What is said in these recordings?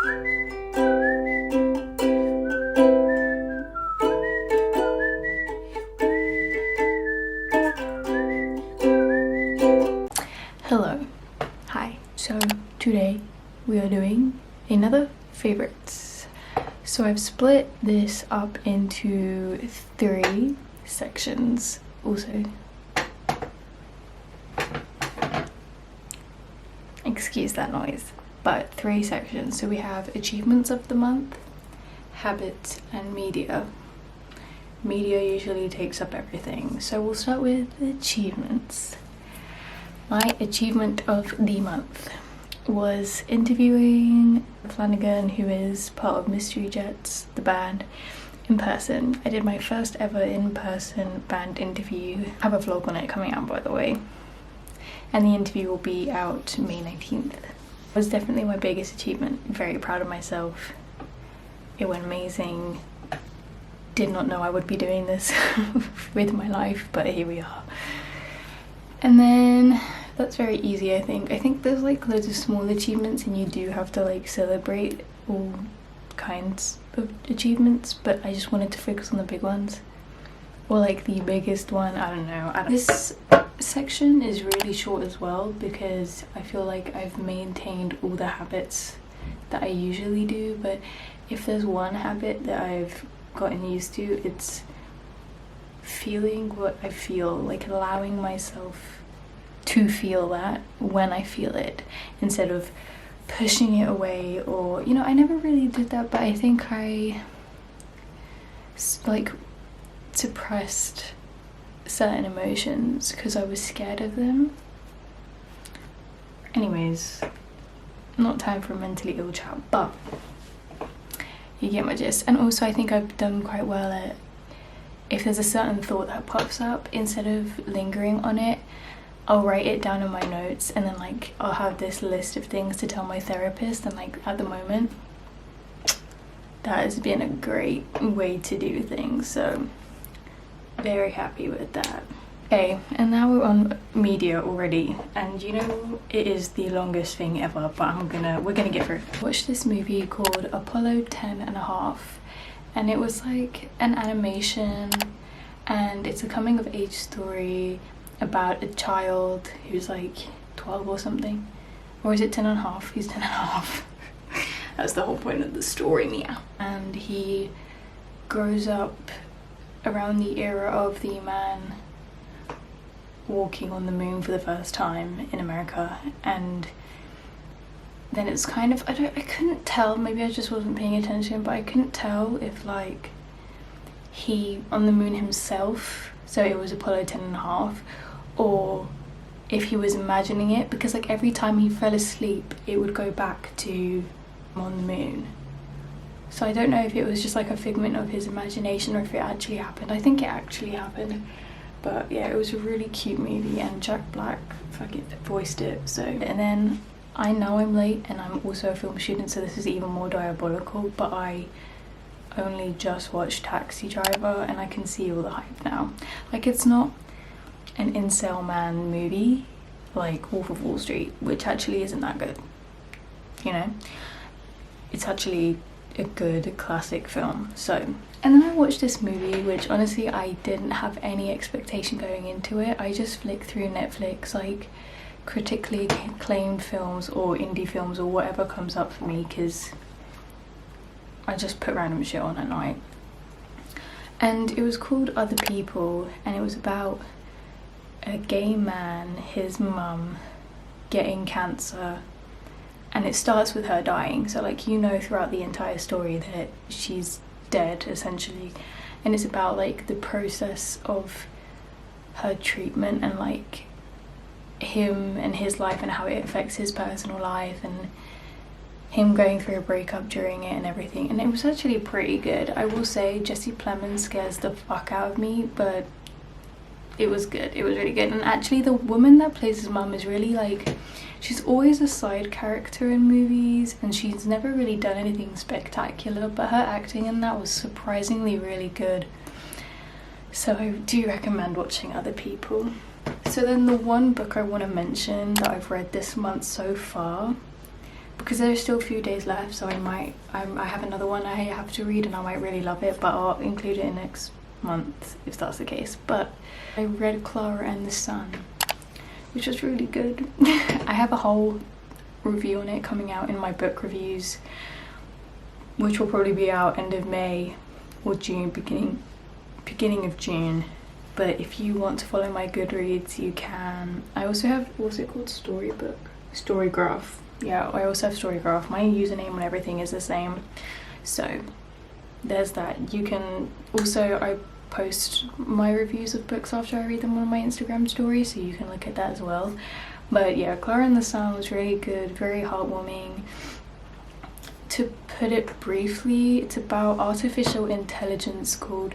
Hello, hi. So today we are doing another favorites. So I've split this up into 3 sections. Also, excuse that noise, but 3 sections. So we have achievements of the month, habits, and media. Media usually takes up everything, so we'll start with achievements. My achievement of the month was interviewing Flanagan, who is part of Mystery Jets, the band, in person. I did my first ever in-person band interview. I have a vlog on it coming out, by the way, and the interview will be out May 19th. It was definitely my biggest achievement. Very proud of myself. It went amazing. Did not know I would be doing this with my life, but here we are. And then that's very easy, I think. I think there's like loads of small achievements and you do have to like celebrate all kinds of achievements, but I just wanted to focus on the big ones. Or like the biggest one, I don't know. This section is really short as well because I feel like I've maintained all the habits that I usually do, but if there's one habit that I've gotten used to, it's feeling what I feel, like allowing myself to feel that when I feel it instead of pushing it away. Or, you know, I never really did that, but I think I like suppressed certain emotions because I was scared of them. Anyways, not time for a mentally ill chat, but you get my gist. And also I think I've done quite well at, if there's a certain thought that pops up, instead of lingering on it, I'll write it down in my notes, and then like I'll have this list of things to tell my therapist, and like at the moment that has been a great way to do things, so very happy with that. Okay, and now we're on media already, and you know it is the longest thing ever, but we're gonna get through it. I watched this movie called Apollo 10.5, and it was like an animation, and it's a coming of age story about a child who's like 12 or something, or is it 10.5? He's 10.5. That's the whole point of the story, Mia. And he grows up around the era of the man walking on the moon for the first time in America, and then it's kind of, I couldn't tell, maybe I just wasn't paying attention, but I couldn't tell if like he on the moon himself, so it was Apollo 10.5, or if he was imagining it, because like every time he fell asleep it would go back to on the moon. So I don't know if it was just like a figment of his imagination or if it actually happened. I think it actually happened, but yeah, it was a really cute movie, and Jack Black fucking voiced it. So, and then I know I'm late and I'm also a film student, so this is even more diabolical, but I only just watched Taxi Driver and I can see all the hype now. Like, it's not an incel man movie like Wolf of Wall Street, which actually isn't that good, you know? It's actually a good classic film. So, and then I watched this movie, which honestly I didn't have any expectation going into it. I just flicked through Netflix, like critically acclaimed films or indie films or whatever comes up for me, because I just put random shit on at night. And it was called Other People, and it was about a gay man, his mum getting cancer, and it starts with her dying, so like, you know, throughout the entire story that she's dead essentially, and it's about like the process of her treatment and like him and his life and how it affects his personal life, and him going through a breakup during it and everything. And it was actually pretty good. I will say Jesse Plemons scares the fuck out of me, but it was good. It was really good. And actually the woman that plays his mum is really like, she's always a side character in movies and she's never really done anything spectacular, but her acting in that was surprisingly really good. So I do recommend watching Other People. So then the one book I want to mention that I've read this month so far, because there's still a few days left, so I have another one I have to read and I might really love it, but I'll include it in next month if that's the case. But I read Clara and the Sun, which was really good. I have a whole review on it coming out in my book reviews, which will probably be out end of May or June, beginning of June. But if you want to follow my Goodreads, you can. I also have, what's it called, Storygraph. Yeah, I also have Storygraph. My username and everything is the same, so there's that. You can also, I post my reviews of books after I read them on my Instagram story, so you can look at that as well. But yeah, Clara and the Sun was really good, very heartwarming. To put it briefly, it's about artificial intelligence called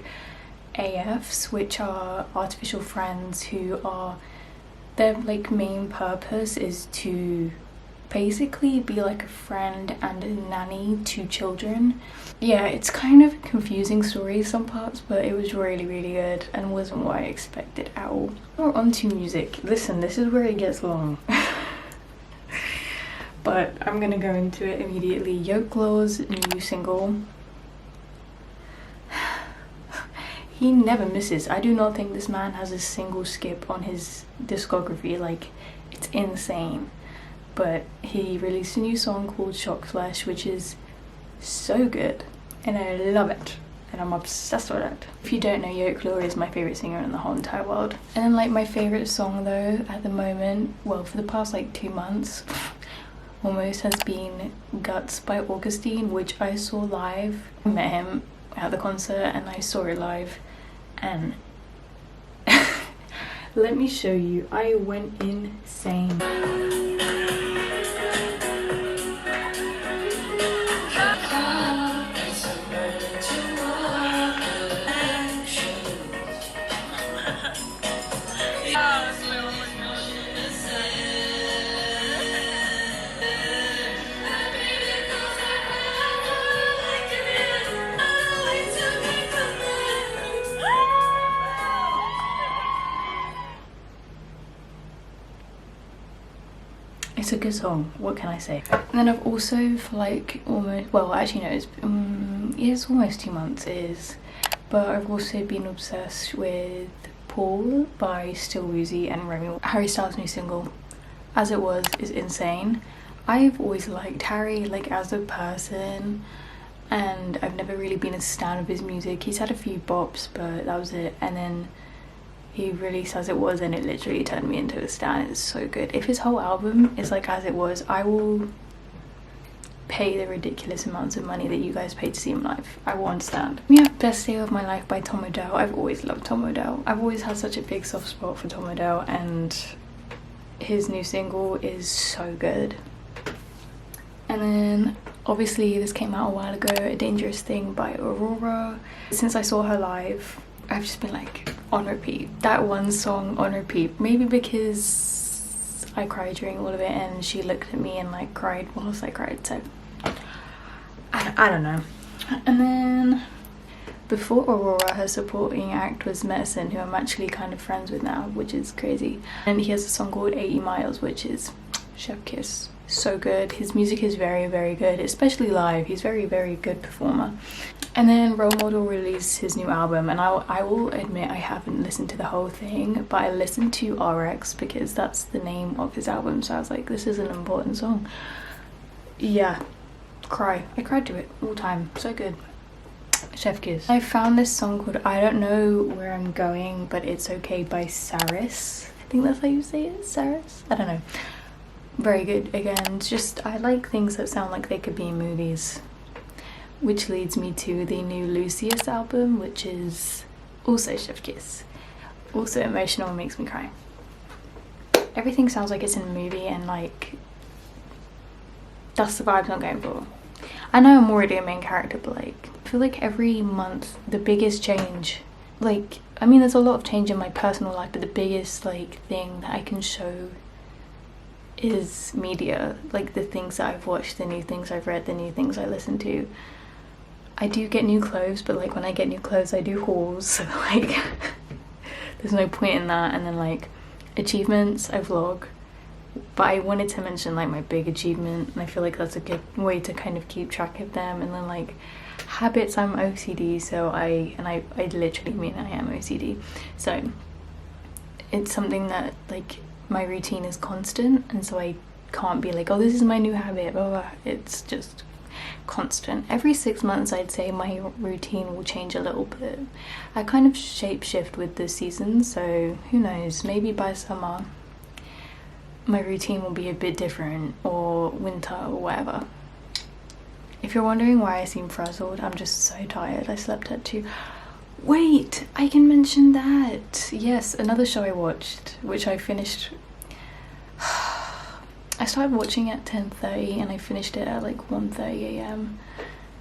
AFs, which are artificial friends who are, their like main purpose is to basically be like a friend and a nanny to children. Yeah, it's kind of a confusing story some parts, but it was really good and wasn't what I expected at all. We're on to music. Listen, this is where it gets long. But I'm gonna go into it immediately. Yokelaw's new single. He never misses. I do not think this man has a single skip on his discography. Like, it's insane. But he released a new song called Shock Flesh, which is so good and I love it and I'm obsessed with it. If you don't know, Yesstyle is my favourite singer in the whole entire world. And then like my favourite song though at the moment, well for the past like 2 months almost, has been Guts by Augustine, which I saw live. I met him at the concert and I saw it live, and let me show you, I went insane. It's a good song, what can I say? And then I've also, for like almost, well actually no, it's almost 2 months but I've also been obsessed with Paul by Still Woozy and Remy. Harry Styles' new single, As It Was, is insane. I've always liked Harry like as a person, and I've never really been a stan of his music. He's had a few bops, but that was it. And then he released As It Was and it literally turned me into a stan. It's so good. If his whole album is like As It Was, I will pay the ridiculous amounts of money that you guys paid to see him live. I will understand. Yeah, Best Day of My Life by Tom Odell. I've always loved Tom Odell. I've always had such a big soft spot for Tom Odell, and his new single is so good. And then obviously this came out a while ago, A Dangerous Thing by Aurora. Since I saw her live, I've just been like on repeat. That one song on repeat. Maybe because I cried during all of it and she looked at me and like cried whilst I cried, so I don't know. And then before Aurora, her supporting act was Medicine, who I'm actually kind of friends with now, which is crazy. And he has a song called 80 Miles, which is chef kiss. So good. His music is very good, especially live. He's very good performer. And then Role Model released his new album, and I will admit I haven't listened to the whole thing, but I listened to RX because that's the name of his album, so I was like, this is an important song. Yeah, cry. I cried to it all the time. So good. Chef kiss. I found this song called I Don't Know Where I'm Going But It's Okay by Saris. I think that's how you say it, Saris? I don't know. Very good. Again, just I like things that sound like they could be in movies, which leads me to the new Lucius album, which is also chef kiss, also emotional and makes me cry. Everything sounds like it's in a movie, and like that's the vibes I'm going for. I know I'm already a main character, but like I feel like every month the biggest change, like I mean there's a lot of change in my personal life, but the biggest like thing that I can show is media, like the things that I've watched, the new things I've read, the new things I listen to. I do get new clothes, but like when I get new clothes I do hauls, so like there's no point in that. And then like achievements, I vlog, but I wanted to mention like my big achievement, and I feel like that's a good way to kind of keep track of them. And then like habits, I'm OCD, so I literally mean I am OCD, so it's something that like my routine is constant, and so I can't be like, oh, this is my new habit, blah, blah. It's just constant. Every 6 months I'd say my routine will change a little bit. I kind of shape shift with the seasons, so who knows, maybe by summer my routine will be a bit different, or winter, or whatever. If you're wondering why I seem frazzled, I'm just so tired. I slept at 2. Wait, I can mention that. Yes, another show I watched, which I finished. I started watching at 10:30 and I finished it at like 1:30 a.m,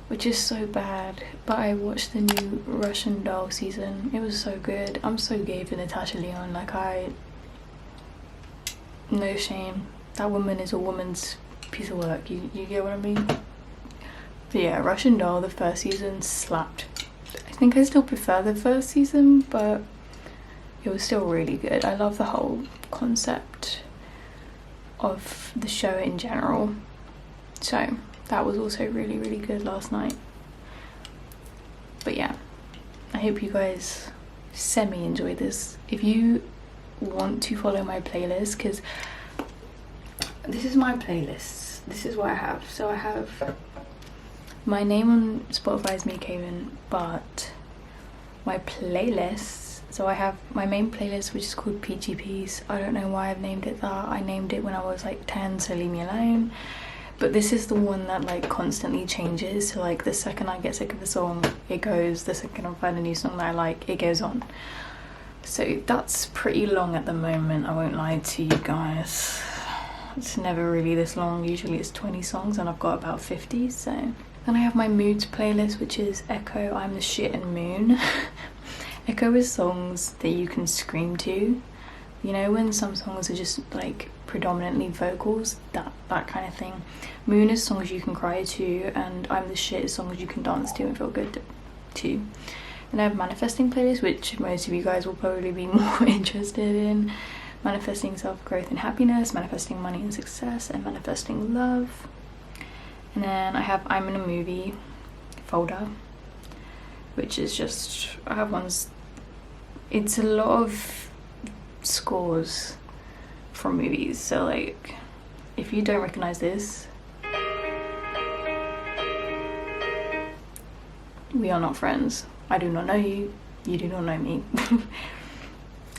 which is so bad. But I watched the new Russian Doll season. It was so good. I'm so gay for Natasha Lyonne. Like, no shame. That woman is a woman's piece of work. You get what I mean? But yeah, Russian Doll, the first season slapped. I think I still prefer the first season, but it was still really good. I love the whole concept of the show in general. So that was also really, really good last night. But yeah, I hope you guys semi-enjoy this. If you want to follow my playlist, because this is my playlist, this is what I have. So I have my name on Spotify is miacaven, but my playlists, so I have my main playlist, which is called PGPs. I don't know why I've named it that. I named it when I was like 10, so leave me alone. But this is the one that like constantly changes, so like the second I get sick of a song, it goes. The second I find a new song that I like, it goes on. So that's pretty long at the moment, I won't lie to you guys. It's never really this long. Usually it's 20 songs and I've got about 50, so. Then I have my moods playlist, which is Echo, I'm the Shit, and Moon. Echo is songs that you can scream to. You know, when some songs are just like predominantly vocals, that kind of thing. Moon is songs you can cry to, and I'm the Shit is songs you can dance to and feel good to. Then I have manifesting playlist, which most of you guys will probably be more interested in. Manifesting self-growth and happiness, manifesting money and success, and manifesting love. And then I have I'm in a movie folder, which is just, I have ones, it's a lot of scores from movies. So like, if you don't recognize this, we are not friends. I do not know you, you do not know me.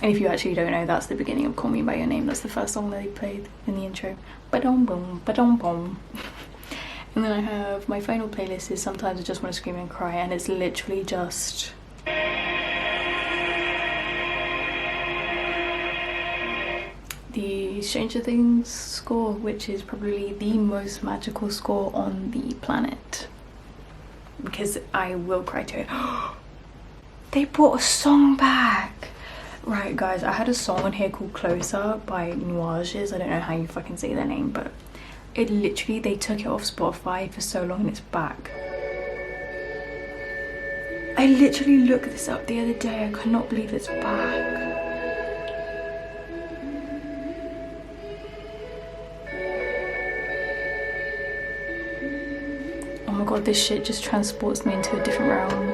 And if you actually don't know, that's the beginning of Call Me By Your Name. That's the first song that they played in the intro. Ba-dum boom, ba-dum boom. And then I have my final playlist is Sometimes I Just Want to Scream and Cry, and it's literally just the Stranger Things score, which is probably the most magical score on the planet, because I will cry to it. They brought a song back. Right guys, I had a song on here called Closer by Nuages. I don't know how you fucking say their name, but it literally, they took it off Spotify for so long and it's back. I literally looked this up the other day. I cannot believe it's back. Oh my god, this shit just transports me into a different realm.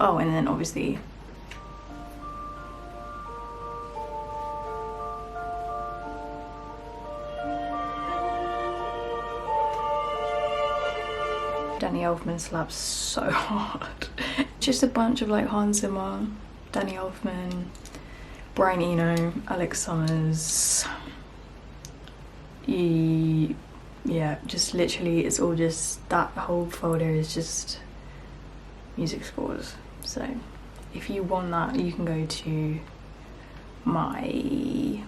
Oh, and then obviously Danny Elfman slaps so hard. Just a bunch of like Hans Zimmer, Danny Elfman, Brian Eno, Alex Summers. Yeah, just literally, it's all just, that whole folder is just music scores. So if you want that, you can go to my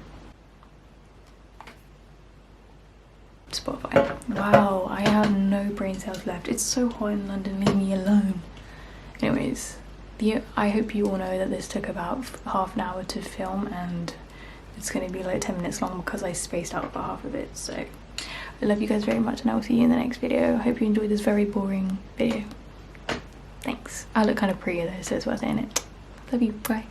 Spotify. Wow, I have no brain cells left. It's so hot in London, leave me alone. Anyways, I hope you all know that this took about half an hour to film, and it's going to be like 10 minutes long because I spaced out about half of it. So I love you guys very much, and I will see you in the next video. I hope you enjoyed this very boring video. Thanks. thanks. I look kind of prettier though, so it's worth it, innit? Love you, bye.